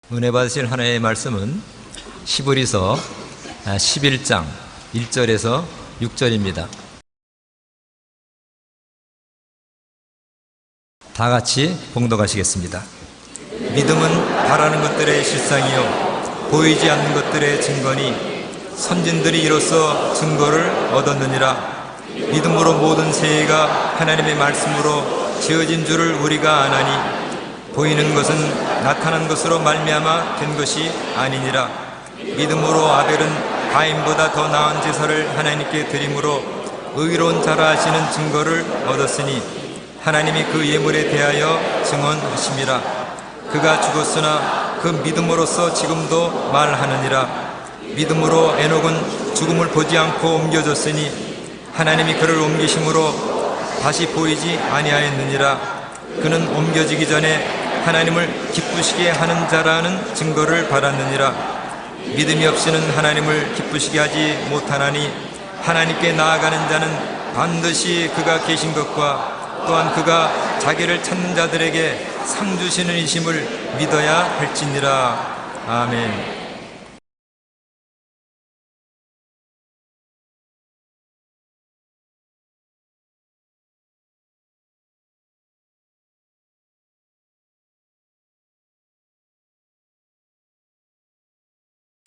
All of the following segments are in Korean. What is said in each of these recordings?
은혜 받으실 하나님의 말씀은 히브리서 11장 1절에서 6절입니다. 다 같이 봉독하시겠습니다. 믿음은 바라는 것들의 실상이요 보이지 않는 것들의 증거니 선진들이 이로써 증거를 얻었느니라. 믿음으로 모든 세계가 하나님의 말씀으로 지어진 줄을 우리가 아나니 보이는 것은 나타난 것으로 말미암아 된 것이 아니니라. 믿음으로 아벨은 가인보다 더 나은 제사를 하나님께 드림으로 의로운 자라 하시는 증거를 얻었으니 하나님이 그 예물에 대하여 증언하심이라. 그가 죽었으나 그 믿음으로써 지금도 말하느니라. 믿음으로 에녹은 죽음을 보지 않고 옮겨졌으니 하나님이 그를 옮기심으로 다시 보이지 아니하였느니라. 그는 옮겨지기 전에 하나님을 기쁘시게 하는 자라는 증거를 받았느니라. 믿음이 없이는 하나님을 기쁘시게 하지 못하나니 하나님께 나아가는 자는 반드시 그가 계신 것과 또한 그가 자기를 찾는 자들에게 상 주시는 이심을 믿어야 할지니라. 아멘.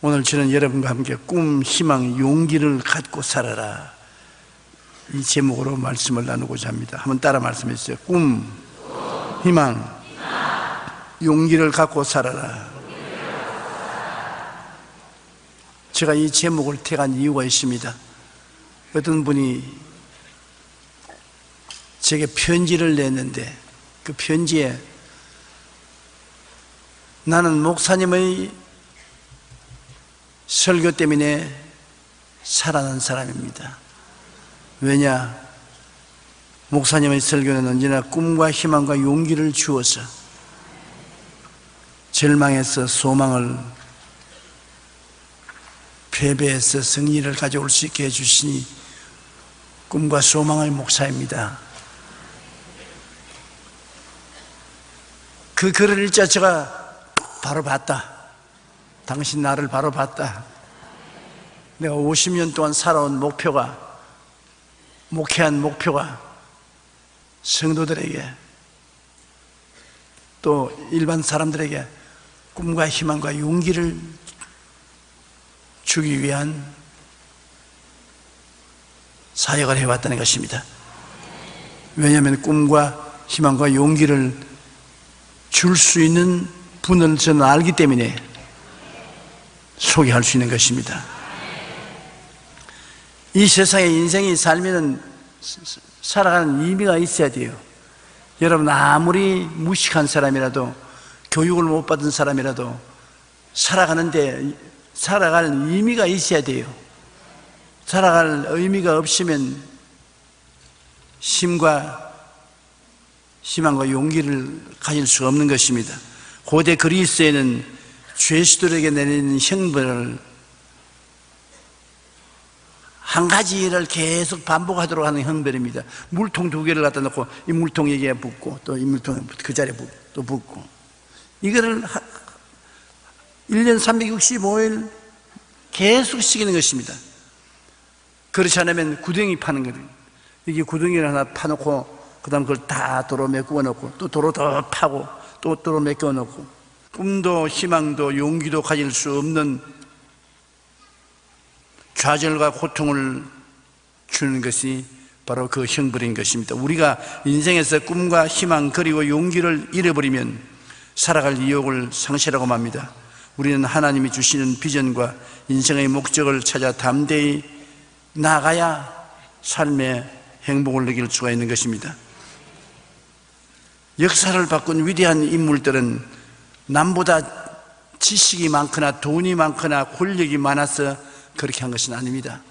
오늘 저는 여러분과 함께 꿈, 희망, 용기를 갖고 살아라, 이 제목으로 말씀을 나누고자 합니다. 한번 따라 말씀해 주세요. 꿈, 희망, 용기를 갖고 살아라. 제가 이 제목을 택한 이유가 있습니다. 어떤 분이 제게 편지를 냈는데 그 편지에 나는 목사님의 설교 때문에 살아난 사람입니다. 왜냐? 목사님의 설교는 언제나 꿈과 희망과 용기를 주어서 절망에서 소망을, 패배에서 승리를 가져올 수 있게 해주시니 꿈과 소망의 목사입니다. 그 글을 읽자 제가 바로 봤다. 당신 나를 바로 봤다. 내가 50년 동안 살아온 목표가, 목회한 목표가 성도들에게 또 일반 사람들에게 꿈과 희망과 용기를 주기 위한 사역을 해왔다는 것입니다. 왜냐하면 꿈과 희망과 용기를 줄 수 있는 분을 저는 알기 때문에 소개할 수 있는 것입니다. 이 세상에 인생이 살면은 살아가는 의미가 있어야 돼요. 여러분, 아무리 무식한 사람이라도, 교육을 못 받은 사람이라도 살아가는데 살아갈 의미가 있어야 돼요. 살아갈 의미가 없으면 힘과 희망과 용기를 가질 수 없는 것입니다. 고대 그리스에는 죄수들에게 내리는 형벌을 한 가지 일을 계속 반복하도록 하는 형벌입니다. 물통 2개를 갖다 놓고 이 물통 여기에 붓고 또 이 물통 그 자리에 또 붓고, 이거를 1년 365일 계속 시키는 것입니다. 그렇지 않으면 구덩이 파는 거예요. 이게 구덩이를 하나 파놓고 그 다음 그걸 다 도로 메꾸어 놓고 또 도로 더 파고 또 도로 메꾸어 놓고, 꿈도 희망도 용기도 가질 수 없는 좌절과 고통을 주는 것이 바로 그 형벌인 것입니다. 우리가 인생에서 꿈과 희망 그리고 용기를 잃어버리면 살아갈 의욕을 상실하고 맙니다. 우리는 하나님이 주시는 비전과 인생의 목적을 찾아 담대히 나아가야 삶의 행복을 느낄 수가 있는 것입니다. 역사를 바꾼 위대한 인물들은 남보다 지식이 많거나 돈이 많거나 권력이 많아서 그렇게 한 것은 아닙니다.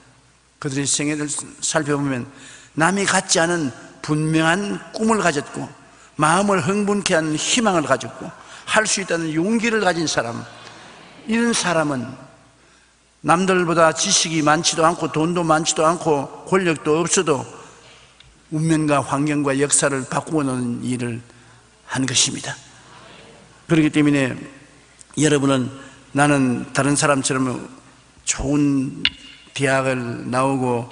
그들의 생애를 살펴보면 남이 갖지 않은 분명한 꿈을 가졌고 마음을 흥분케 하는 희망을 가졌고 할 수 있다는 용기를 가진 사람, 이런 사람은 남들보다 지식이 많지도 않고 돈도 많지도 않고 권력도 없어도 운명과 환경과 역사를 바꾸어 놓는 일을 한 것입니다. 그렇기 때문에 여러분은 나는 다른 사람처럼 좋은 대학을 나오고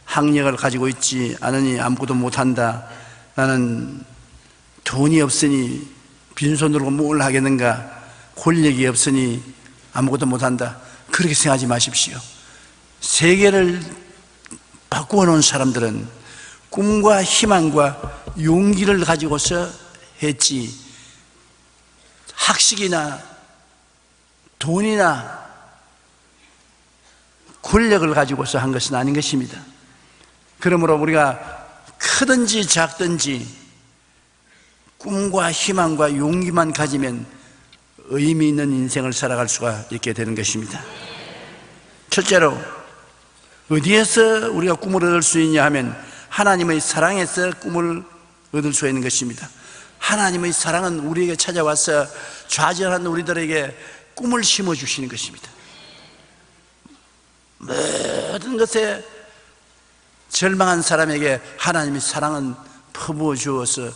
학력을 가지고 있지 않으니 아무것도 못한다. 나는 돈이 없으니 빈손으로 뭘 하겠는가. 권력이 없으니 아무것도 못한다. 그렇게 생각하지 마십시오. 세계를 바꾸어 놓은 사람들은 꿈과 희망과 용기를 가지고서 했지, 학식이나 돈이나 권력을 가지고서 한 것은 아닌 것입니다. 그러므로 우리가 크든지 작든지 꿈과 희망과 용기만 가지면 의미 있는 인생을 살아갈 수가 있게 되는 것입니다. 첫째로 어디에서 우리가 꿈을 얻을 수 있냐 하면 하나님의 사랑에서 꿈을 얻을 수 있는 것입니다. 하나님의 사랑은 우리에게 찾아와서 좌절한 우리들에게 꿈을 심어주시는 것입니다. 모든 것에 절망한 사람에게 하나님의 사랑은 퍼부어 주어서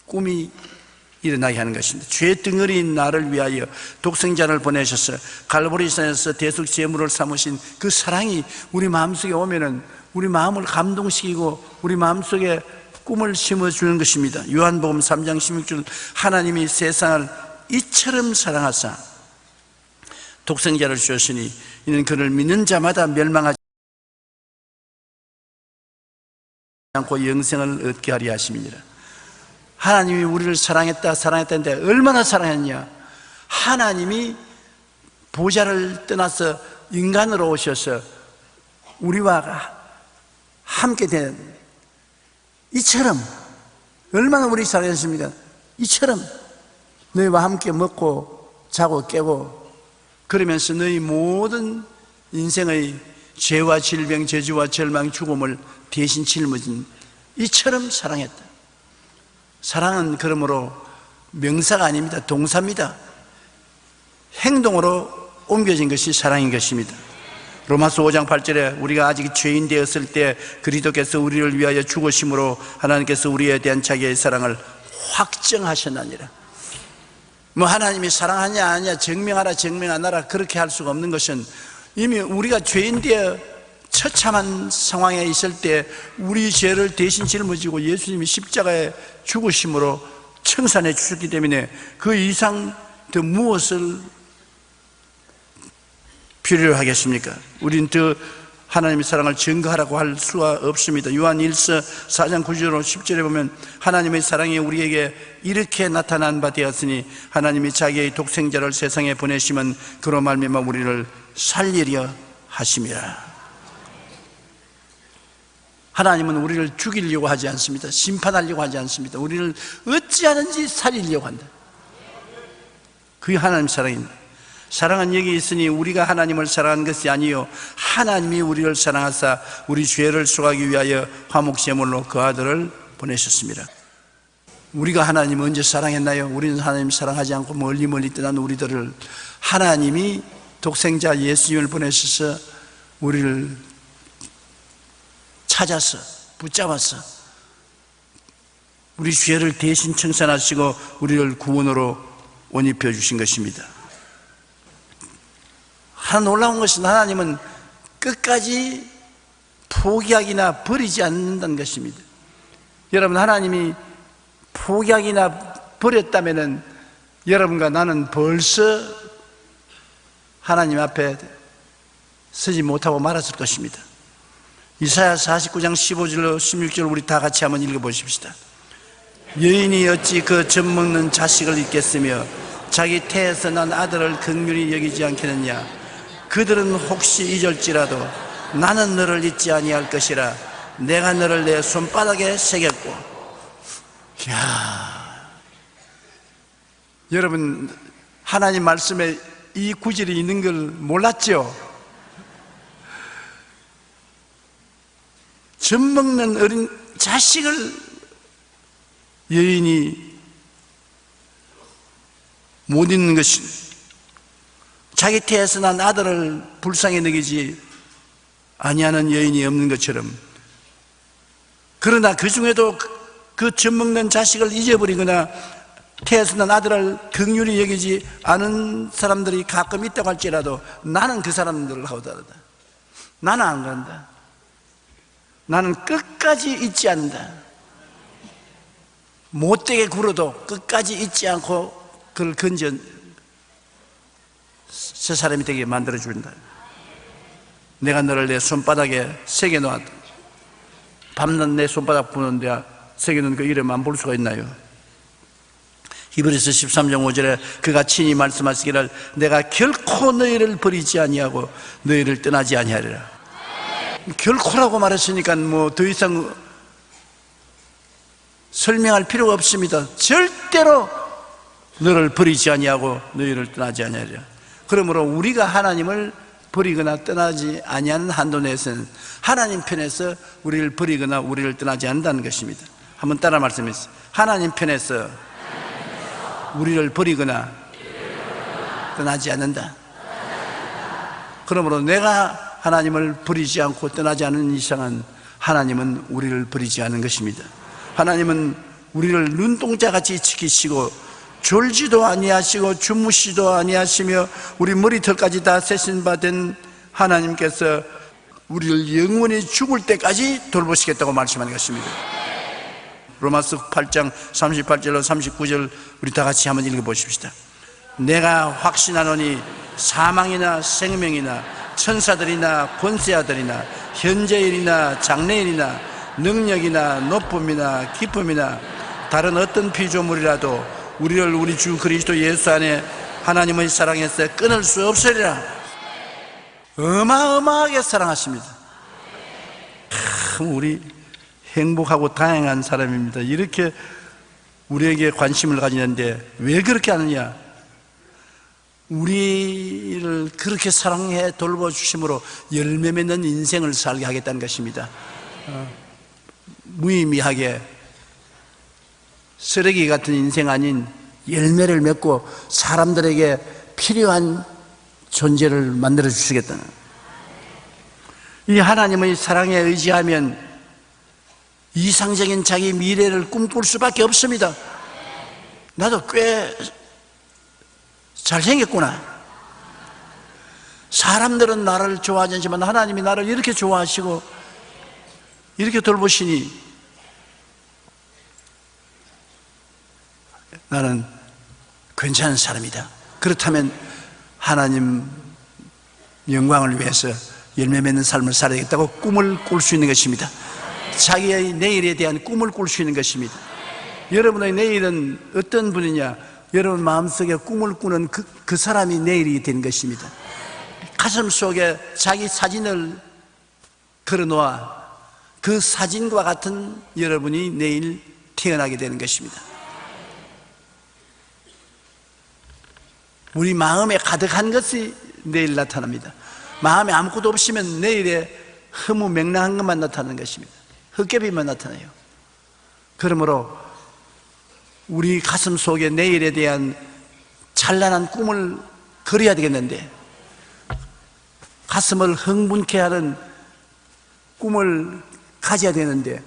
꿈이 일어나게 하는 것입니다. 죄 덩어리인 나를 위하여 독생자를 보내셔서 갈보리산에서 대속 제물을 삼으신 그 사랑이 우리 마음속에 오면은 우리 마음을 감동시키고 우리 마음속에 꿈을 심어주는 것입니다. 요한복음 3장 16절, 하나님이 세상을 이처럼 사랑하사 독생자를 주셨으니 이는 그를 믿는 자마다 멸망하지 않고 영생을 얻게 하리 하심이니라. 하나님이 우리를 사랑했다는데 얼마나 사랑했냐. 하나님이 보좌를 떠나서 인간으로 오셔서 우리와 함께 된 이처럼 얼마나 우리 사랑했습니까? 이처럼 너희와 함께 먹고 자고 깨고 그러면서 너희 모든 인생의 죄와 질병, 저주와 절망, 죽음을 대신 짊어진 이처럼 사랑했다. 사랑은 그러므로 명사가 아닙니다. 동사입니다. 행동으로 옮겨진 것이 사랑인 것입니다. 로마서 5장 8절에 우리가 아직 죄인 되었을 때 그리스도께서 우리를 위하여 죽으심으로 하나님께서 우리에 대한 자기의 사랑을 확정하셨나니라. 하나님이 사랑하냐 아니냐 증명하라 증명 안 하라 그렇게 할 수가 없는 것은 이미 우리가 죄인 되어 처참한 상황에 있을 때 우리 죄를 대신 짊어지고 예수님이 십자가에 죽으심으로 청산해 주셨기 때문에 그 이상 더 무엇을 필요로 하겠습니까? 우린 더 하나님의 사랑을 증거하라고 할 수가 없습니다. 요한 1서 4장 9절 10절에 보면 하나님의 사랑이 우리에게 이렇게 나타난 바 되었으니 하나님이 자기의 독생자를 세상에 보내시면 그로 말미암아 우리를 살리려 하심이라. 하나님은 우리를 죽이려고 하지 않습니다. 심판하려고 하지 않습니다. 우리를 어찌하든지 살리려고 한다. 그게 하나님의 사랑입니다. 사랑은 여기 있으니 우리가 하나님을 사랑한 것이 아니요 하나님이 우리를 사랑하사 우리 죄를 속하기 위하여 화목제물로 그 아들을 보내셨습니다. 우리가 하나님을 언제 사랑했나요? 우리는 하나님 사랑하지 않고 멀리 떠난 우리들을 하나님이 독생자 예수님을 보내셔서 우리를 찾아서 붙잡아서 우리 죄를 대신 청산하시고 우리를 구원으로 옷 입혀 주신 것입니다. 하나 놀라운 것은 하나님은 끝까지 포기하기나 버리지 않는다는 것입니다. 여러분, 하나님이 포기하기나 버렸다면 여러분과 나는 벌써 하나님 앞에 서지 못하고 말았을 것입니다. 이사야 49장 15절로 16절 우리 다 같이 한번 읽어보십시다. 여인이 어찌 그 젖먹는 자식을 잊겠으며 자기 태에서 난 아들을 긍휼히 여기지 않겠느냐. 그들은 혹시 잊을지라도 나는 너를 잊지 아니할 것이라. 내가 너를 내 손바닥에 새겼고. 이야, 여러분 하나님 말씀에 이 구절이 있는 걸 몰랐죠? 젖먹는 어린 자식을 여인이 못 잊는 것이, 자기 태에서 난 아들을 불쌍히 여기지 아니하는 여인이 없는 것처럼, 그러나 그 중에도 그 젖먹는 자식을 잊어버리거나 태어난 아들을 긍휼히 여기지 않은 사람들이 가끔 있다고 할지라도 나는 그 사람들을 하고 다르다. 나는 안 간다. 나는 끝까지 잊지 않는다. 못되게 굴어도 끝까지 잊지 않고 그를 건져 저 사람이 되게 만들어준다. 내가 너를 내 손바닥에 새겨놓았다. 밤낮 내 손바닥 보는데 새겨놓은 그 이름 안 볼 수가 있나요? 히브리서 13장 5절에 그가 친히 말씀하시기를 내가 결코 너희를 버리지 아니하고 너희를 떠나지 아니하리라. 결코라고 말했으니까 뭐 더 이상 설명할 필요가 없습니다. 절대로 너를 버리지 아니하고 너희를 떠나지 아니하리라. 그러므로 우리가 하나님을 버리거나 떠나지 아니하는 한도 내에서는 하나님 편에서 우리를 버리거나 우리를 떠나지 않는다는 것입니다. 한번 따라 말씀해주세요. 하나님 편에서 우리를 버리거나 떠나지 않는다. 그러므로 내가 하나님을 버리지 않고 떠나지 않는 이상은 하나님은 우리를 버리지 않는 것입니다. 하나님은 우리를 눈동자같이 지키시고 졸지도 아니하시고 주무시도 아니하시며 우리 머리털까지 다 세신 바 된 하나님께서 우리를 영원히 죽을 때까지 돌보시겠다고 말씀하는 것입니다. 로마서 8장 38절로 39절 우리 다 같이 한번 읽어보십시다. 내가 확신하노니 사망이나 생명이나 천사들이나 권세아들이나 현재일이나 장래일이나 능력이나 높음이나 깊음이나 다른 어떤 피조물이라도 우리를 우리 주 그리스도 예수 안에 하나님의 사랑에서 끊을 수 없으리라. 어마어마하게 사랑하십니다. 참 우리 행복하고 다양한 사람입니다. 이렇게 우리에게 관심을 가지는데 왜 그렇게 하느냐? 우리를 그렇게 사랑해 돌봐주심으로 열매 맺는 인생을 살게 하겠다는 것입니다. 무의미하게 쓰레기 같은 인생 아닌 열매를 맺고 사람들에게 필요한 존재를 만들어 주시겠다는, 이 하나님의 사랑에 의지하면 이상적인 자기 미래를 꿈꿀 수밖에 없습니다. 나도 꽤 잘생겼구나. 사람들은 나를 좋아하지 않지만 하나님이 나를 이렇게 좋아하시고 이렇게 돌보시니 나는 괜찮은 사람이다. 그렇다면 하나님 영광을 위해서 열매 맺는 삶을 살아야겠다고 꿈을 꿀 수 있는 것입니다. 자기의 내일에 대한 꿈을 꿀 수 있는 것입니다. 여러분의 내일은 어떤 분이냐? 여러분 마음속에 꿈을 꾸는 그 사람이 내일이 되는 것입니다. 가슴 속에 자기 사진을 걸어놓아 그 사진과 같은 여러분이 내일 태어나게 되는 것입니다. 우리 마음에 가득한 것이 내일 나타납니다. 마음에 아무것도 없으면 내일에 허무맹랑한 것만 나타나는 것입니다. 헛개비만 나타나요. 그러므로 우리 가슴 속에 내일에 대한 찬란한 꿈을 그려야 되겠는데, 가슴을 흥분케 하는 꿈을 가져야 되는데,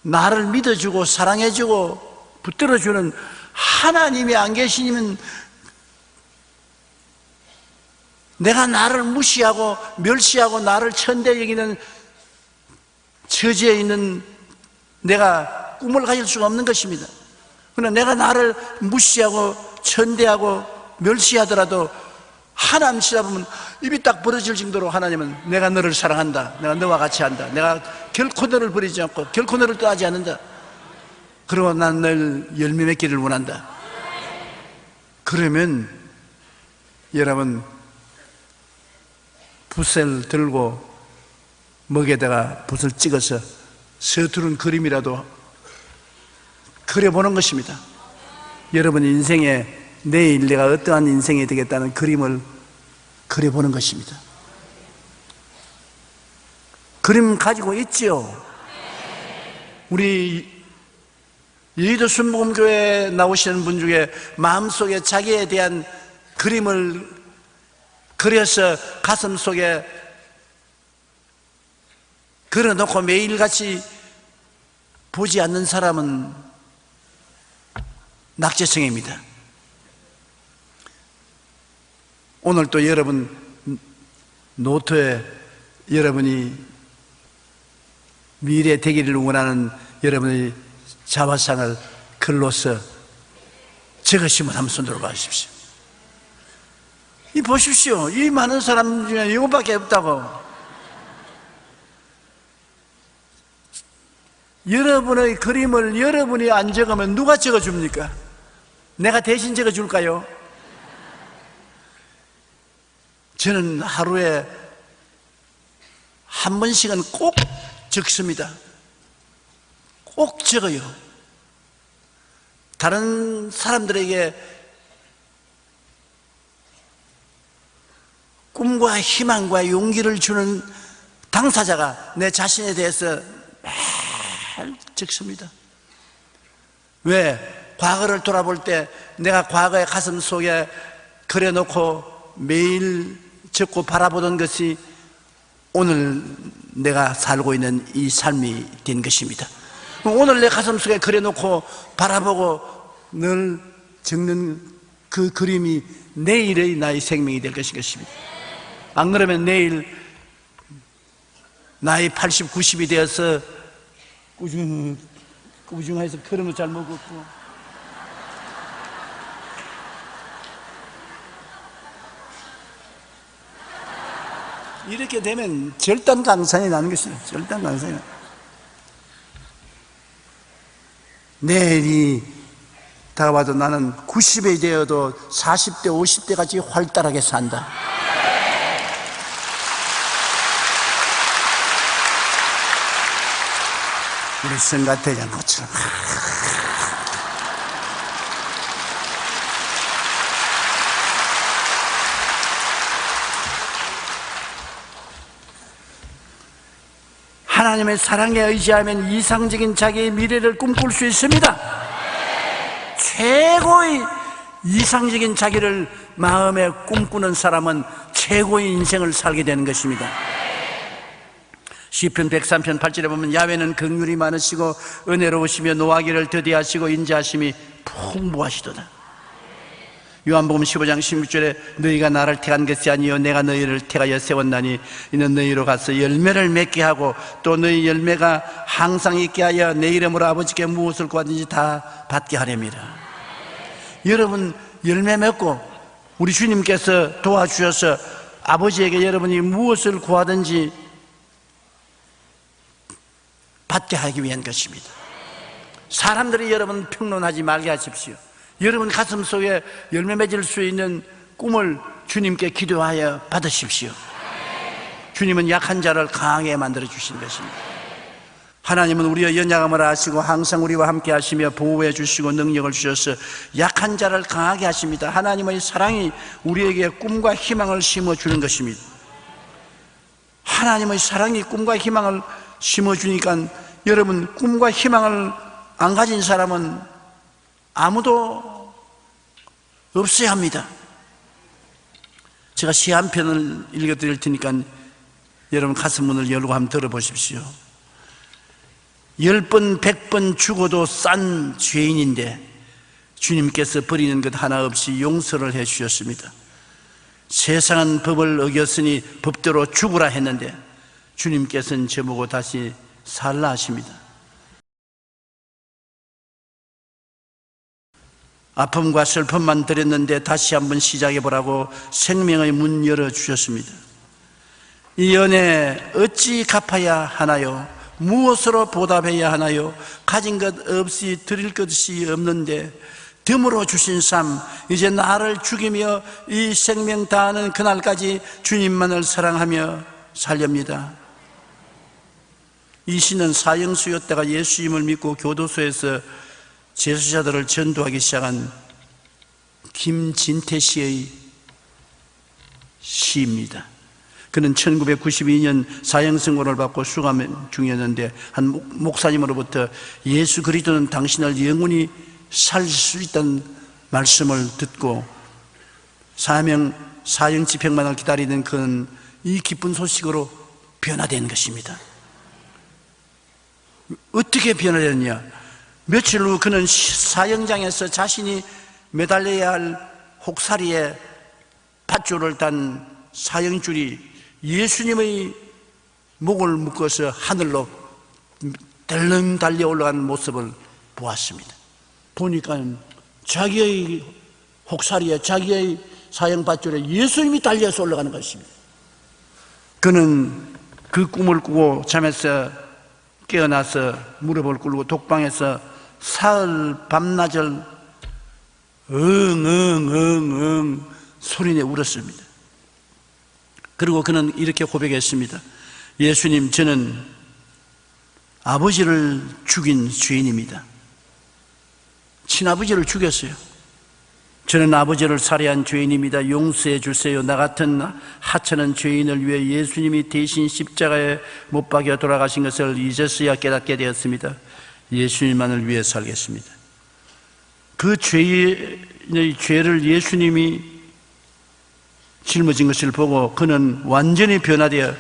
나를 믿어주고 사랑해주고 붙들어주는 하나님이 안 계시면 내가 나를 무시하고 멸시하고 나를 천대 여기는 처지에 있는 내가 꿈을 가질 수가 없는 것입니다. 그러나 내가 나를 무시하고 천대하고 멸시하더라도 하나님 찾아보면 입이 딱 벌어질 정도로 하나님은 내가 너를 사랑한다, 내가 너와 같이 한다, 내가 결코 너를 버리지 않고 결코 너를 떠나지 않는다, 그리고 난 널 열매 맺기를 원한다. 그러면 여러분 붓을 들고 먹에다가 붓을 찍어서 서투른 그림이라도 그려보는 것입니다. 여러분 인생에 내일 내가 어떠한 인생이 되겠다는 그림을 그려보는 것입니다. 그림 가지고 있지요. 우리 여의도 순복음교회에 나오시는 분 중에 마음속에 자기에 대한 그림을 그려서 가슴 속에 그려놓고 매일같이 보지 않는 사람은 낙제성입니다. 오늘 또 여러분 노트에 여러분이 미래 되기를 원하는 여러분의 자화상을 글로써 적으시면 한번 손 들어봐 주십시오. 이 보십시오. 이 많은 사람 중에 이것밖에 없다고. 여러분의 그림을 여러분이 안 적으면 누가 적어줍니까? 내가 대신 적어줄까요? 저는 하루에 한 번씩은 꼭 적습니다. 꼭 적어요. 다른 사람들에게 꿈과 희망과 용기를 주는 당사자가 내 자신에 대해서 매일 적습니다. 왜? 과거를 돌아볼 때 내가 과거의 가슴 속에 그려놓고 매일 적고 바라보던 것이 오늘 내가 살고 있는 이 삶이 된 것입니다. 오늘 내 가슴 속에 그려놓고 바라보고 늘 적는 그 그림이 내일의 나의 생명이 될 것입니다. 안 그러면 내일 나이 80, 90이 되어서 꾸중해서 걸음도 잘 못 걷고 이렇게 되면 절단강산이 나는 것이에요. 절단강산이. 내일이 다가와도 나는 90이 되어도 40대, 50대 같이 활달하게 산다. 우리 성가대장 것처럼. 하나님의 사랑에 의지하면 이상적인 자기의 미래를 꿈꿀 수 있습니다. 최고의 이상적인 자기를 마음에 꿈꾸는 사람은 최고의 인생을 살게 되는 것입니다. 시편 103편 8절에 보면 야훼는 긍휼이 많으시고 은혜로우시며 노하기를 더디하시고 인자하심이 풍부하시도다. 요한복음 15장 16절에 너희가 나를 택한 것이 아니요 내가 너희를 택하여 세웠나니 이는 너희로 가서 열매를 맺게 하고 또 너희 열매가 항상 있게 하여 내 이름으로 아버지께 무엇을 구하든지 다 받게 하렵니다. 여러분 열매 맺고 우리 주님께서 도와주셔서 아버지에게 여러분이 무엇을 구하든지 받게 하기 위한 것입니다. 사람들이 여러분 평론하지 말게 하십시오. 여러분 가슴 속에 열매 맺을 수 있는 꿈을 주님께 기도하여 받으십시오. 주님은 약한 자를 강하게 만들어 주신 것입니다. 하나님은 우리의 연약함을 아시고 항상 우리와 함께 하시며 보호해 주시고 능력을 주셔서 약한 자를 강하게 하십니다. 하나님의 사랑이 우리에게 꿈과 희망을 심어주는 것입니다. 하나님의 사랑이 꿈과 희망을 심어주니까 여러분 꿈과 희망을 안 가진 사람은 아무도 없어야 합니다. 제가 시 한 편을 읽어드릴 테니까 여러분 가슴 문을 열고 한번 들어보십시오. 10번 100번 죽어도 싼 죄인인데 주님께서 버리는 것 하나 없이 용서를 해 주셨습니다. 세상은 법을 어겼으니 법대로 죽으라 했는데 주님께서는 저보고 다시 살라 하십니다. 아픔과 슬픔만 드렸는데 다시 한번 시작해 보라고 생명의 문 열어주셨습니다. 이 은혜 어찌 갚아야 하나요? 무엇으로 보답해야 하나요? 가진 것 없이 드릴 것이 없는데 덤으로 주신 삶, 이제 나를 죽이며 이 생명 다하는 그날까지 주님만을 사랑하며 살렵니다. 이 시는 사형수였다가 예수님을 믿고 교도소에서 재수자들을 전도하기 시작한 김진태 씨의 시입니다. 그는 1992년 사형선고를 받고 수감 중이었는데 한 목사님으로부터 예수 그리스도는 당신을 영원히 살 수 있다는 말씀을 듣고 사형 집행만을 기다리는 그는 이 기쁜 소식으로 변화된 것입니다. 어떻게 변화됐냐? 며칠 후 그는 사형장에서 자신이 매달려야 할 혹사리에 밧줄을 단 사형줄이 예수님의 목을 묶어서 하늘로 덜렁 달려 올라가는 모습을 보았습니다. 보니까 자기의 혹사리에, 자기의 사형 밧줄에 예수님이 달려서 올라가는 것입니다. 그는 그 꿈을 꾸고 잠에서 깨어나서 무릎을 꿇고 독방에서 사흘 밤낮을 응응응응 소리내 울었습니다. 그리고 그는 이렇게 고백했습니다. 예수님, 저는 아버지를 죽인 죄인입니다. 친아버지를 죽였어요. 저는 아버지를 살해한 죄인입니다. 용서해 주세요. 나 같은 하찮은 죄인을 위해 예수님이 대신 십자가에 못 박여 돌아가신 것을 이제서야 깨닫게 되었습니다. 예수님만을 위해 살겠습니다. 그 죄인의 죄를 예수님이 짊어진 것을 보고 그는 완전히 변화되어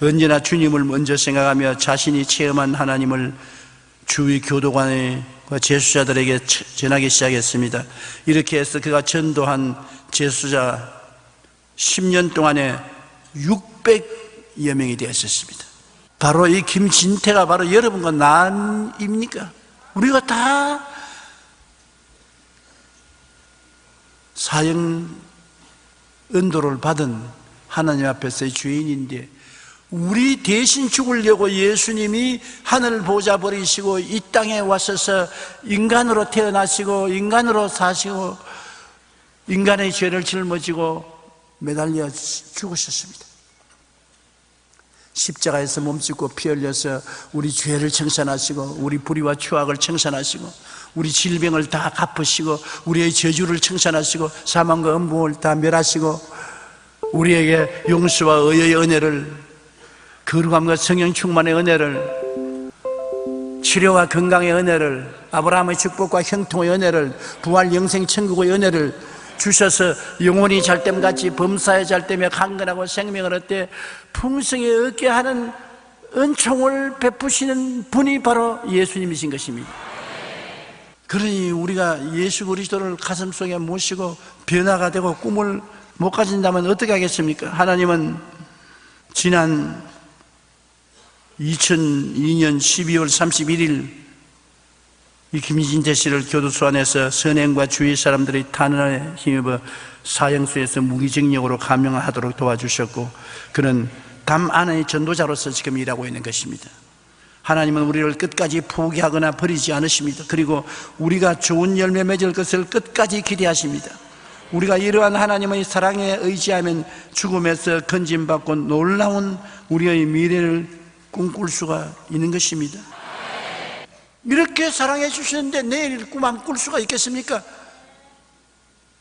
언제나 주님을 먼저 생각하며 자신이 체험한 하나님을 주위 교도관과 제수자들에게 전하기 시작했습니다. 이렇게 해서 그가 전도한 제수자 10년 동안에 600여 명이 되었습니다. 바로 이 김진태가 바로 여러분과 나입니까? 우리가 다 사형 은도를 받은 하나님 앞에서의 죄인인데 우리 대신 죽으려고 예수님이 하늘 보좌 버리시고 이 땅에 와셔서 인간으로 태어나시고 인간으로 사시고 인간의 죄를 짊어지고 매달려 죽으셨습니다. 십자가에서 몸짓고 피 흘려서 우리 죄를 청산하시고 우리 불의와 추악을 청산하시고 우리 질병을 다 갚으시고 우리의 저주를 청산하시고 사망과 음부를 다 멸하시고 우리에게 용서와 의의 은혜를, 거룩함과 성령 충만의 은혜를, 치료와 건강의 은혜를, 아브라함의 축복과 형통의 은혜를, 부활 영생 천국의 은혜를 주셔서 영혼이 잘됨같이 범사에 잘되며 강건하고 생명을 얻되 풍성히 얻게 하는 은총을 베푸시는 분이 바로 예수님이신 것입니다. 그러니 우리가 예수 그리스도를 가슴속에 모시고 변화가 되고 꿈을 못 가진다면 어떻게 하겠습니까? 하나님은 지난 2002년 12월 31일 이 김진태 씨를 교도소 안에서 선행과 주위 사람들의 탄원에 힘입어 사형수에서 무기징역으로 감형하도록 도와주셨고 그는 담 안의 전도자로서 지금 일하고 있는 것입니다. 하나님은 우리를 끝까지 포기하거나 버리지 않으십니다. 그리고 우리가 좋은 열매 맺을 것을 끝까지 기대하십니다. 우리가 이러한 하나님의 사랑에 의지하면 죽음에서 건짐받고 놀라운 우리의 미래를 꿈꿀 수가 있는 것입니다. 이렇게 사랑해 주시는데 내일 꿈 안 꿀 수가 있겠습니까?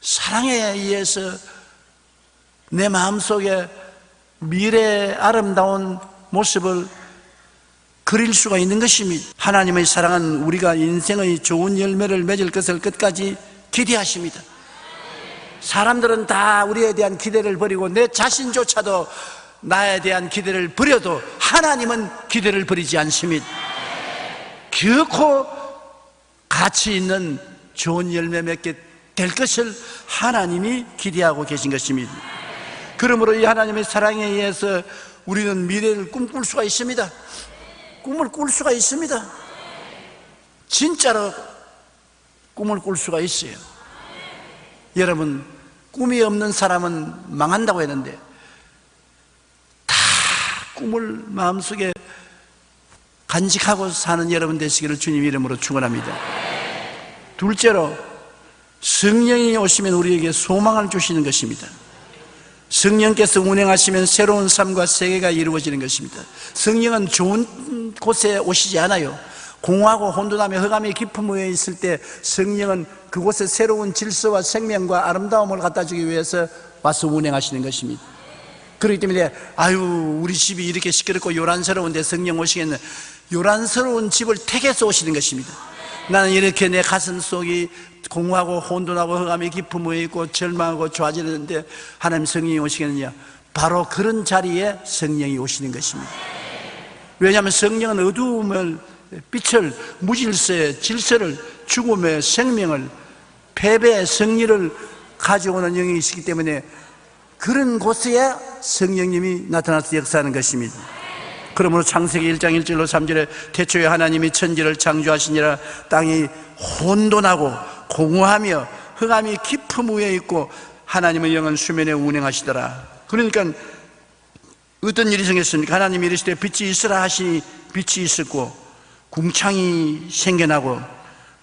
사랑에 의해서 내 마음속에 미래의 아름다운 모습을 그릴 수가 있는 것입니다. 하나님의 사랑은 우리가 인생의 좋은 열매를 맺을 것을 끝까지 기대하십니다. 사람들은 다 우리에 대한 기대를 버리고 내 자신조차도 나에 대한 기대를 버려도 하나님은 기대를 버리지 않습니다. 결코 가치 있는 좋은 열매 맺게 될 것을 하나님이 기대하고 계신 것입니다. 그러므로 이 하나님의 사랑에 의해서 우리는 미래를 꿈꿀 수가 있습니다. 꿈을 꿀 수가 있습니다. 진짜로 꿈을 꿀 수가 있어요. 여러분, 꿈이 없는 사람은 망한다고 했는데 다 꿈을 마음속에 간직하고 사는 여러분 되시기를 주님 이름으로 축원합니다. 둘째로 성령이 오시면 우리에게 소망을 주시는 것입니다. 성령께서 운행하시면 새로운 삶과 세계가 이루어지는 것입니다. 성령은 좋은 곳에 오시지 않아요. 공허하고 혼돈하며 흑암의 깊은 무에 있을 때 성령은 그곳에 새로운 질서와 생명과 아름다움을 갖다 주기 위해서 와서 운행하시는 것입니다. 그렇기 때문에 우리 집이 이렇게 시끄럽고 요란스러운데 성령 오시겠네. 요란스러운 집을 택해서 오시는 것입니다. 나는 이렇게 내 가슴 속이 공허하고 혼돈하고 흑암의 깊은 무에 있고 절망하고 좋아지는데 하나님 성령이 오시겠느냐? 바로 그런 자리에 성령이 오시는 것입니다. 왜냐하면 성령은 어두움을 빛을, 무질서의 질서를, 죽음의 생명을, 패배의 승리를 가져오는 영이 있기 때문에 그런 곳에야 성령님이 나타나서 역사하는 것입니다. 그러므로 창세기 1장 1절로 3절에 태초에 하나님이 천지를 창조하시니라. 땅이 혼돈하고 공허하며 흑암이 깊음 위에 있고 하나님의 영은 수면에 운행하시더라. 그러니까 어떤 일이 생겼습니까? 하나님이 이르시되 빛이 있으라 하시니 빛이 있었고, 궁창이 생겨나고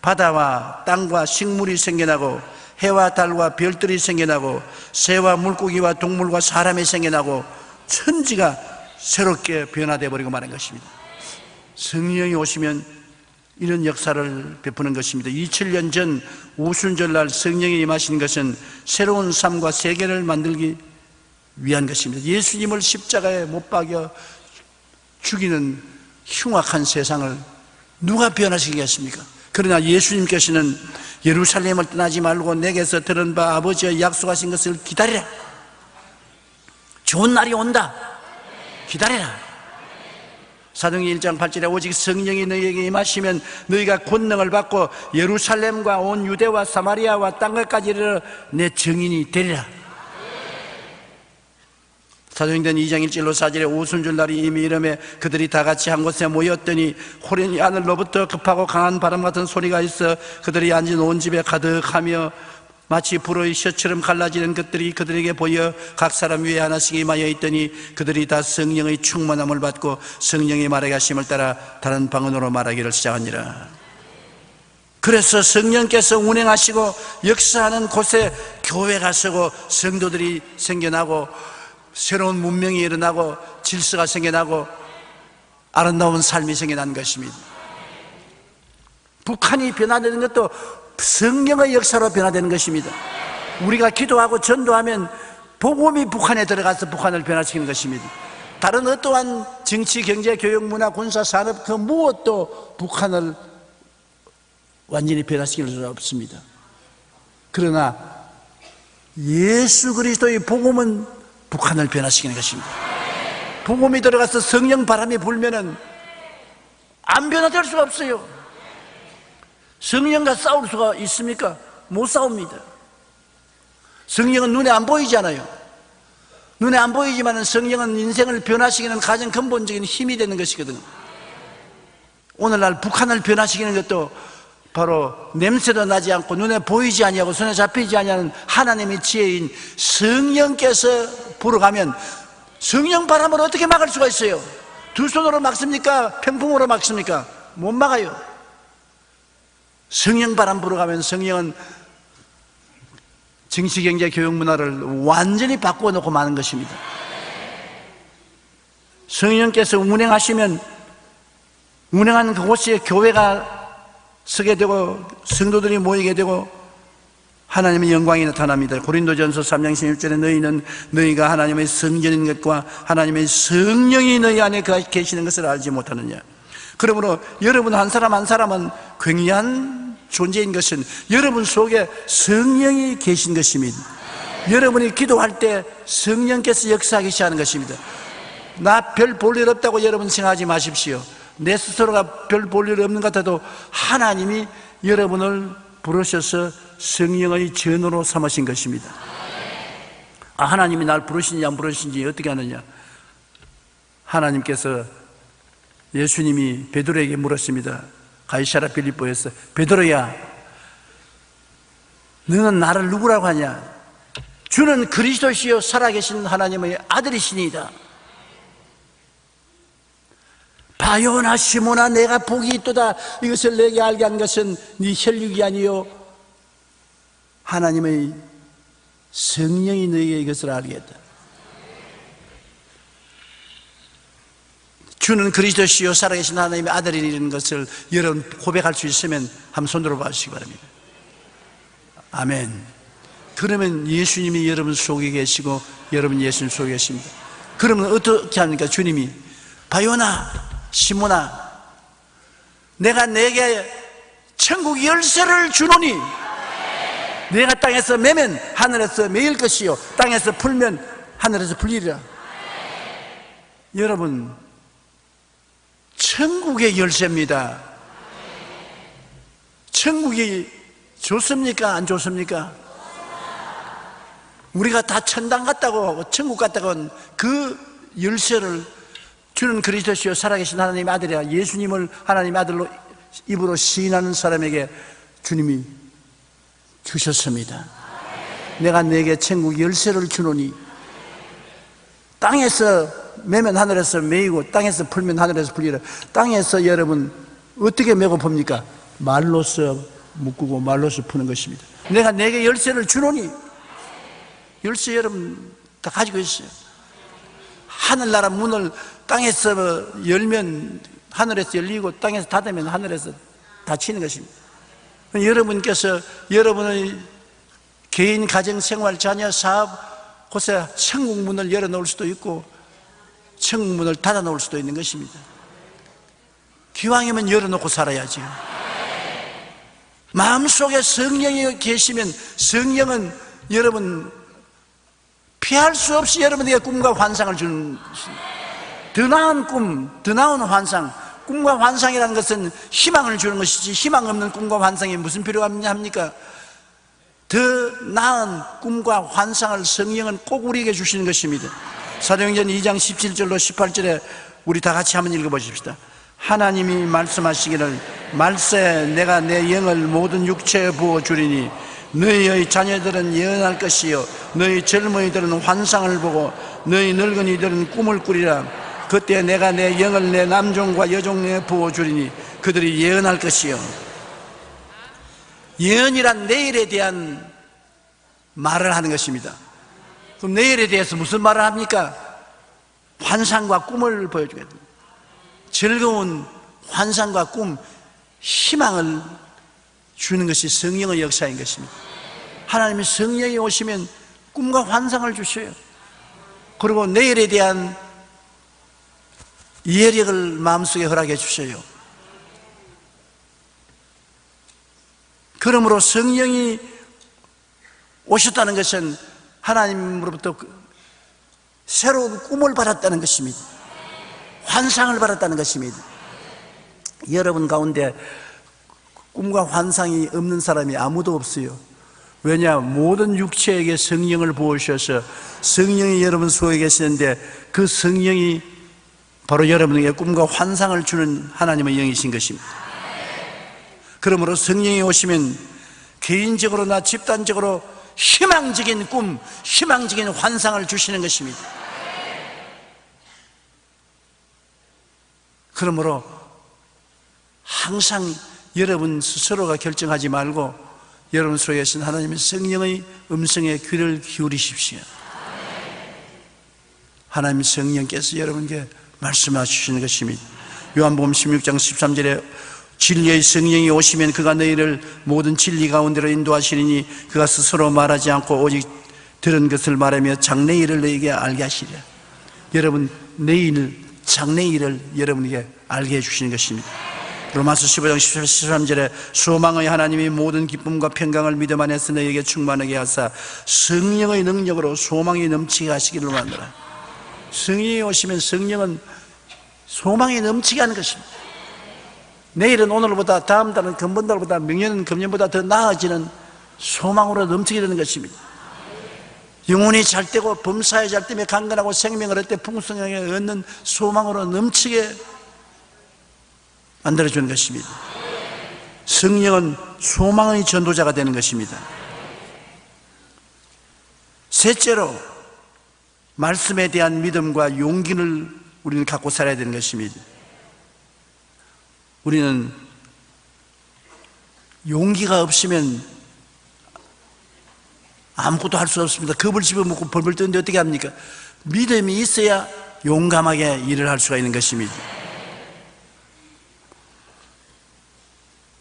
바다와 땅과 식물이 생겨나고 해와 달과 별들이 생겨나고 새와 물고기와 동물과 사람이 생겨나고 천지가 새롭게 변화되어 버리고 마는 것입니다. 성령이 오시면 이런 역사를 베푸는 것입니다. 2000년 전 오순절날 성령이 임하신 것은 새로운 삶과 세계를 만들기 위한 것입니다. 예수님을 십자가에 못 박여 죽이는 흉악한 세상을 누가 변화시키겠습니까? 그러나 예수님께서는 예루살렘을 떠나지 말고 내게서 들은 바 아버지가 약속하신 것을 기다리라. 좋은 날이 온다. 기다리라. 사도행전 1장 8절에 오직 성령이 너희에게 임하시면 너희가 권능을 받고 예루살렘과 온 유대와 사마리아와 땅끝까지 이르러 내 증인이 되리라. 사도행전 2장 1절로 4절에 오순절 날이 이미 이름에 그들이 다 같이 한 곳에 모였더니 호련히 하늘로부터 급하고 강한 바람 같은 소리가 있어 그들이 앉은 온 집에 가득하며 마치 불의 셔처럼 갈라지는 것들이 그들에게 보여 각 사람 위에 하나씩 임하여 있더니 그들이 다 성령의 충만함을 받고 성령이 말하게 하심을 따라 다른 방언으로 말하기를 시작하니라. 그래서 성령께서 운행하시고 역사하는 곳에 교회가 서고 성도들이 생겨나고 새로운 문명이 일어나고 질서가 생겨나고 아름다운 삶이 생겨난 것입니다. 북한이 변화되는 것도 성령의 역사로 변화되는 것입니다. 우리가 기도하고 전도하면 복음이 북한에 들어가서 북한을 변화시키는 것입니다. 다른 어떠한 정치, 경제, 교육, 문화, 군사, 산업 그 무엇도 북한을 완전히 변화시킬 수 없습니다. 그러나 예수 그리스도의 복음은 북한을 변화시키는 것입니다. 복음이 들어가서 성령 바람이 불면은 안 변화될 수가 없어요. 성령과 싸울 수가 있습니까? 못 싸웁니다. 성령은 눈에 안 보이잖아요. 눈에 안 보이지만 성령은 인생을 변화시키는 가장 근본적인 힘이 되는 것이거든요. 오늘날 북한을 변화시키는 것도 바로 냄새도 나지 않고 눈에 보이지 아니하고 손에 잡히지 아니하는 하나님의 지혜인 성령께서 불어가면 성령 바람을 어떻게 막을 수가 있어요? 두 손으로 막습니까? 평풍으로 막습니까? 못 막아요. 성령 바람 불어가면 성령은 정치, 경제, 교육, 문화를 완전히 바꾸어 놓고 마는 것입니다. 성령께서 운행하시면 운행하는 그곳에 교회가 서게 되고 성도들이 모이게 되고 하나님의 영광이 나타납니다. 고린도전서 3장 16절에 너희가 하나님의 성전인 것과 하나님의 성령이 너희 안에 계시는 것을 알지 못하느냐. 그러므로 여러분 한 사람 한 사람은 굉장한 존재인 것은 여러분 속에 성령이 계신 것입니다. 여러분이 기도할 때 성령께서 역사하기 시작하는 것입니다. 나 별 볼 일 없다고 여러분 생각하지 마십시오. 내 스스로가 별 볼 일 없는 것 같아도 하나님이 여러분을 부르셔서 성령의 전으로 삼으신 것입니다. 하나님이 날 부르시는지 안 부르시는지 어떻게 하느냐. 하나님께서 예수님이 베드로에게 물었습니다. 가이사랴 빌립보에서 베드로야 너는 나를 누구라고 하냐. 주는 그리스도시요 살아계신 하나님의 아들이시니이다. 바요나 시몬아 내가 복이 있도다. 이것을 내게 알게 한 것은 네 혈육이 아니요 하나님의 성령이 너에게 이것을 알게 했다. 주는 그리스도시요 살아계신 하나님의 아들이라는 것을 여러분 고백할 수 있으면 한번 손들어 봐주시기 바랍니다. 아멘. 그러면 예수님이 여러분 속에 계시고 여러분 예수님 속에 계십니다. 그러면 어떻게 합니까? 주님이 바요나 시몬아 내가 내게 천국 열쇠를 주노니 내가 땅에서 매면 하늘에서 매일 것이요 땅에서 풀면 하늘에서 풀리리라. 여러분 천국의 열쇠입니다. 천국이 좋습니까? 안 좋습니까? 우리가 다 천당 갔다고 하고 천국 갔다고 하는 그 열쇠를 주는 그리스도시요 살아계신 하나님의 아들이야 예수님을 하나님의 아들로 입으로 시인하는 사람에게 주님이 주셨습니다. 내가 네게 천국 열쇠를 주노니 땅에서 매면 하늘에서 매이고 땅에서 풀면 하늘에서 풀리라. 땅에서 여러분 어떻게 매고 풉니까? 말로서 묶고 말로서 푸는 것입니다. 내가 네게 열쇠를 주노니, 열쇠 여러분 다 가지고 있어요. 하늘나라 문을 땅에서 열면 하늘에서 열리고 땅에서 닫으면 하늘에서 닫히는 것입니다. 여러분께서 여러분의 개인, 가정, 생활, 자녀, 사업 곳에 천국 문을 열어놓을 수도 있고 천국 문을 닫아놓을 수도 있는 것입니다. 기왕이면 열어놓고 살아야지. 마음속에 성령이 계시면 성령은 여러분 피할 수 없이 여러분에게 꿈과 환상을 주는, 더 나은 꿈, 더 나은 환상. 꿈과 환상이라는 것은 희망을 주는 것이지 희망 없는 꿈과 환상이 무슨 필요가 합니까? 더 나은 꿈과 환상을 성령은 꼭 우리에게 주시는 것입니다. 사도행전 2장 17절로 18절에 우리 다 같이 한번 읽어보십시다. 하나님이 말씀하시기를 말세 내가 내 영을 모든 육체에 부어주리니 너희의 자녀들은 예언할 것이요 너희 젊은이들은 환상을 보고 너희 늙은이들은 꿈을 꾸리라. 그때 내가 내 영을 내 남종과 여종에 부어주리니 그들이 예언할 것이요. 예언이란 내일에 대한 말을 하는 것입니다. 그럼 내일에 대해서 무슨 말을 합니까? 환상과 꿈을 보여주게 됩니다. 즐거운 환상과 꿈, 희망을 주는 것이 성령의 역사인 것입니다. 하나님이 성령이 오시면 꿈과 환상을 주셔요. 그리고 내일에 대한 이해력을 마음속에 허락해 주셔요. 그러므로 성령이 오셨다는 것은 하나님으로부터 새로운 꿈을 받았다는 것입니다. 환상을 받았다는 것입니다. 여러분 가운데 꿈과 환상이 없는 사람이 아무도 없어요. 왜냐? 모든 육체에게 성령을 부으셔서 성령이 여러분 속에 계시는데 그 성령이 바로 여러분에게 꿈과 환상을 주는 하나님의 영이신 것입니다. 그러므로 성령이 오시면 개인적으로나 집단적으로 희망적인 꿈, 희망적인 환상을 주시는 것입니다. 그러므로 항상 여러분 스스로가 결정하지 말고 여러분 속에 계신 하나님의 성령의 음성에 귀를 기울이십시오. 하나님의 성령께서 여러분께 말씀하시는 것입니다. 요한복음 16장 13절에 진리의 성령이 오시면 그가 너희를 모든 진리 가운데로 인도하시리니 그가 스스로 말하지 않고 오직 들은 것을 말하며 장래일을 너희에게 알게 하시리라. 여러분 내일 장래일을 여러분에게 알게 해주시는 것입니다. 로마서 15장 13절에 소망의 하나님이 모든 기쁨과 평강을 믿음 안에서 너희에게 충만하게 하사 성령의 능력으로 소망이 넘치게 하시기를 원하노라. 성령이 오시면 성령은 소망이 넘치게 하는 것입니다. 내일은 오늘보다, 다음 달은 금번달보다,明년은 금년보다 더 나아지는 소망으로 넘치게 되는 것입니다. 영혼이 잘 되고 범사에 잘 되며 강건하고 생명을 얻되 풍성하게 얻는 소망으로 넘치게 만들어주는 것입니다. 성령은 소망의 전도자가 되는 것입니다. 셋째로 말씀에 대한 믿음과 용기를 우리는 갖고 살아야 되는 것입니다. 우리는 용기가 없으면 아무것도 할 수 없습니다. 겁을 집어먹고 벌벌 떠는데 어떻게 합니까? 믿음이 있어야 용감하게 일을 할 수가 있는 것입니다.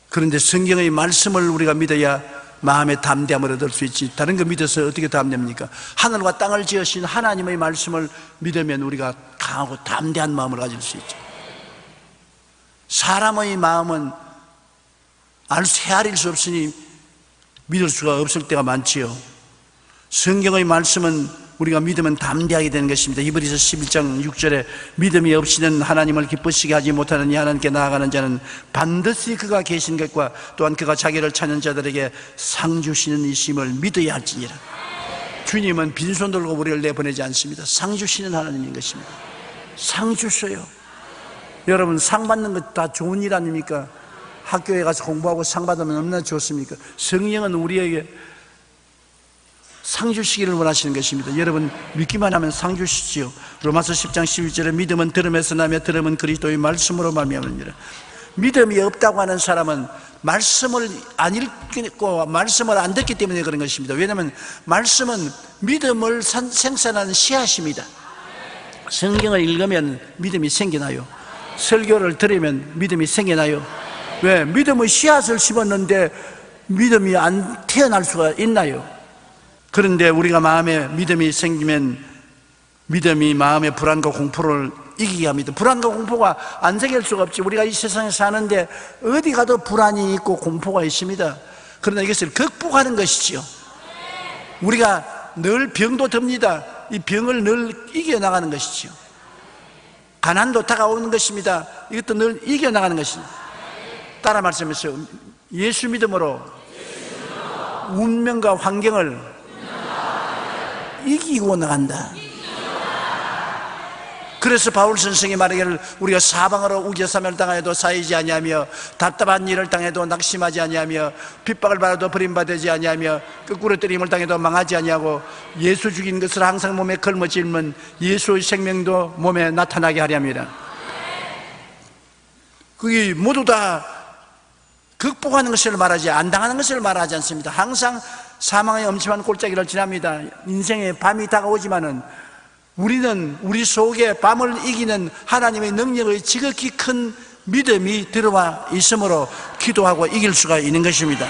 그런데 성경의 말씀을 우리가 믿어야 마음의 담대함을 얻을 수 있지. 다른 거 믿어서 어떻게 담대합니까? 하늘과 땅을 지으신 하나님의 말씀을 믿으면 우리가 강하고 담대한 마음을 가질 수 있죠. 사람의 마음은 헤아릴 수 없으니 믿을 수가 없을 때가 많지요. 성경의 말씀은 우리가 믿으면 담대하게 되는 것입니다. 히브리서 11장 6절에 믿음이 없이는 하나님을 기쁘시게 하지 못하느니 하나님께 나아가는 자는 반드시 그가 계신 것과 또한 그가 자기를 찾는 자들에게 상 주시는 이심을 믿어야 할지니라. 주님은 빈손 들고 우리를 내보내지 않습니다. 상 주시는 하나님인 것입니다. 상 주셔요. 여러분, 상 받는 것 다 좋은 일 아닙니까? 학교에 가서 공부하고 상 받으면 얼마나 좋습니까? 성령은 우리에게 상 주시기를 원하시는 것입니다. 여러분, 믿기만 하면 상 주시지요. 로마서 10장 11절에 믿음은 들음에서 나며 들음은 그리스도의 말씀으로 말미암으니라. 믿음이 없다고 하는 사람은 말씀을 안 읽고 말씀을 안 듣기 때문에 그런 것입니다. 왜냐하면 말씀은 믿음을 생산하는 씨앗입니다. 성경을 읽으면 믿음이 생겨나요. 설교를 들으면 믿음이 생겨나요. 왜? 믿음의 씨앗을 심었는데 믿음이 안 태어날 수가 있나요? 그런데 우리가 마음에 믿음이 생기면 믿음이 마음의 불안과 공포를 이기게 합니다. 불안과 공포가 안 생길 수가 없지. 우리가 이 세상에 사는데 어디 가도 불안이 있고 공포가 있습니다. 그러나 이것을 극복하는 것이지요. 우리가 늘 병도 듭니다. 이 병을 늘 이겨나가는 것이지요. 가난도 다가오는 것입니다. 이것도 늘 이겨나가는 것입니다. 따라 말씀하세요. 예수 믿음으로 운명과 환경을 이기고 나간다. 그래서 바울 선생이 말하기를 우리가 사방으로 우겨사멸 당하여도 사이지 아니하며 답답한 일을 당해도 낙심하지 아니하며 핍박을 받아도 버림받지 아니하며 거꾸로 때림을 당해도 망하지 아니하고 예수 죽인 것을 항상 몸에 걸머질면 예수의 생명도 몸에 나타나게 하렵니다. 그게 모두 다 극복하는 것을 말하지 안 당하는 것을 말하지 않습니다. 항상 사망의 엄침한 골짜기를 지납니다. 인생의 밤이 다가오지만은 우리는 우리 속에 밤을 이기는 하나님의 능력의 지극히 큰 믿음이 들어와 있으므로 기도하고 이길 수가 있는 것입니다.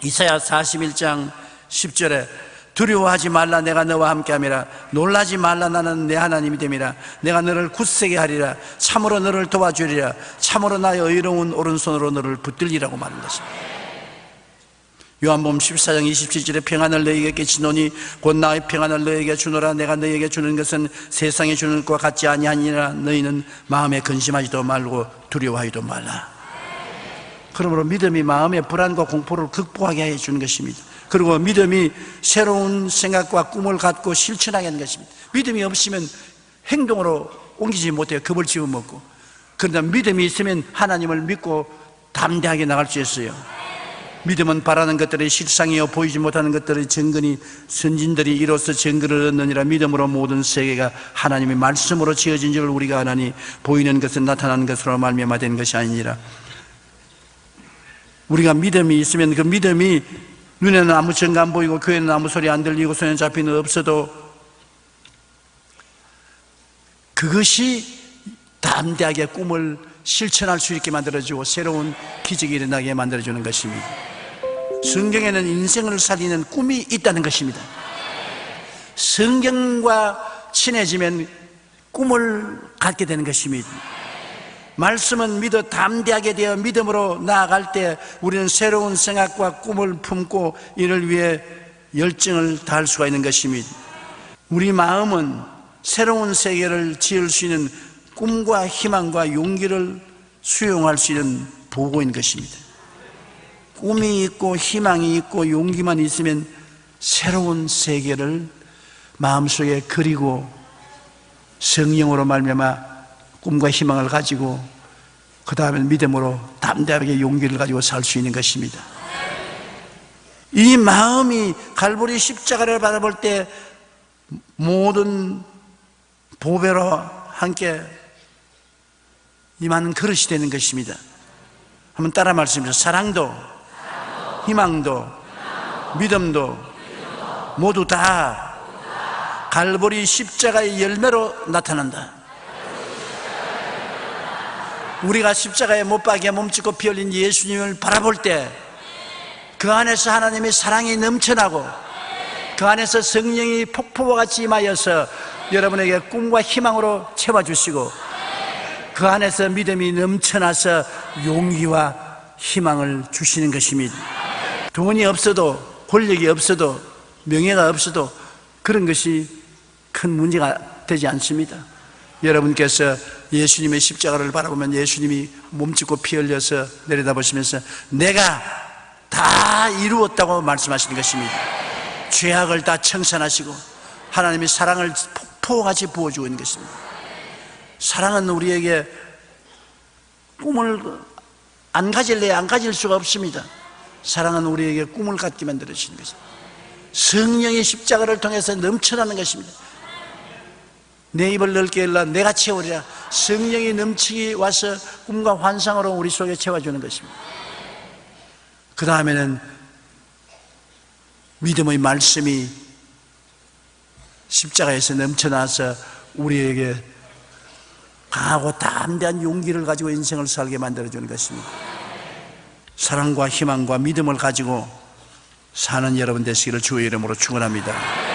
이사야 41장 10절에 두려워하지 말라 내가 너와 함께함이라 놀라지 말라 나는 내 하나님이 됨이라 내가 너를 굳세게 하리라 참으로 너를 도와주리라 참으로 나의 의로운 오른손으로 너를 붙들리라고 말한 것입니다. 요한복음 14장 27절에 평안을 너희에게 끼치노니 곧 나의 평안을 너희에게 주노라 내가 너희에게 주는 것은 세상에 주는 것과 같지 아니하니라 너희는 마음에 근심하지도 말고 두려워하지도 말라. 그러므로 믿음이 마음의 불안과 공포를 극복하게 해주는 것입니다. 그리고 믿음이 새로운 생각과 꿈을 갖고 실천하게 하는 것입니다. 믿음이 없으면 행동으로 옮기지 못해요. 겁을 집어먹고. 그러나 믿음이 있으면 하나님을 믿고 담대하게 나갈 수 있어요. 믿음은 바라는 것들의 실상이요 보이지 못하는 것들의 증거니 선진들이 이로써 증거를 얻느니라. 믿음으로 모든 세계가 하나님의 말씀으로 지어진 줄 우리가 아나니 보이는 것은 나타나는 것으로 말미암아 된 것이 아니니라. 우리가 믿음이 있으면 그 믿음이 눈에는 아무 증거 안 보이고 귀에는 아무 소리 안 들리고 손에 잡히는 없어도 그것이 담대하게 꿈을 실천할 수 있게 만들어주고 새로운 기적이 일어나게 만들어주는 것입니다. 성경에는 인생을 살리는 꿈이 있다는 것입니다. 성경과 친해지면 꿈을 갖게 되는 것입니다. 말씀은 믿어 담대하게 되어 믿음으로 나아갈 때 우리는 새로운 생각과 꿈을 품고 이를 위해 열정을 다할 수가 있는 것입니다. 우리 마음은 새로운 세계를 지을 수 있는 꿈과 희망과 용기를 수용할 수 있는 보고인 것입니다. 꿈이 있고 희망이 있고 용기만 있으면 새로운 세계를 마음속에 그리고 성령으로 말미암아 꿈과 희망을 가지고 그 다음에 믿음으로 담대하게 용기를 가지고 살 수 있는 것입니다. 이 마음이 갈보리 십자가를 바라볼 때 모든 보배로 함께 임하는 그릇이 되는 것입니다. 한번 따라 말씀해 주세요. 사랑도 희망도 믿음도 모두 다 갈보리 십자가의 열매로 나타난다. 우리가 십자가에 못 박혀 몸짓고 피 흘린 예수님을 바라볼 때 그 안에서 하나님의 사랑이 넘쳐나고 그 안에서 성령이 폭포와 같이 임하여서 여러분에게 꿈과 희망으로 채워주시고 그 안에서 믿음이 넘쳐나서 용기와 희망을 주시는 것입니다. 돈이 없어도 권력이 없어도 명예가 없어도 그런 것이 큰 문제가 되지 않습니다. 여러분께서 예수님의 십자가를 바라보면 예수님이 몸짓고 피 흘려서 내려다보시면서 내가 다 이루었다고 말씀하시는 것입니다. 죄악을 다 청산하시고 하나님의 사랑을 폭포같이 부어주고 있는 것입니다. 사랑은 우리에게 꿈을 안 가질래 안 가질 수가 없습니다. 사랑은 우리에게 꿈을 갖게 만들어주시는 것입니다. 성령의 십자가를 통해서 넘쳐나는 것입니다. 내 입을 넓게 열라 내가 채우리라. 성령이 넘치게 와서 꿈과 환상으로 우리 속에 채워주는 것입니다. 그 다음에는 믿음의 말씀이 십자가에서 넘쳐나서 우리에게 강하고 담대한 용기를 가지고 인생을 살게 만들어주는 것입니다. 사랑과 희망과 믿음을 가지고 사는 여러분 되시기를 주의 이름으로 축원합니다.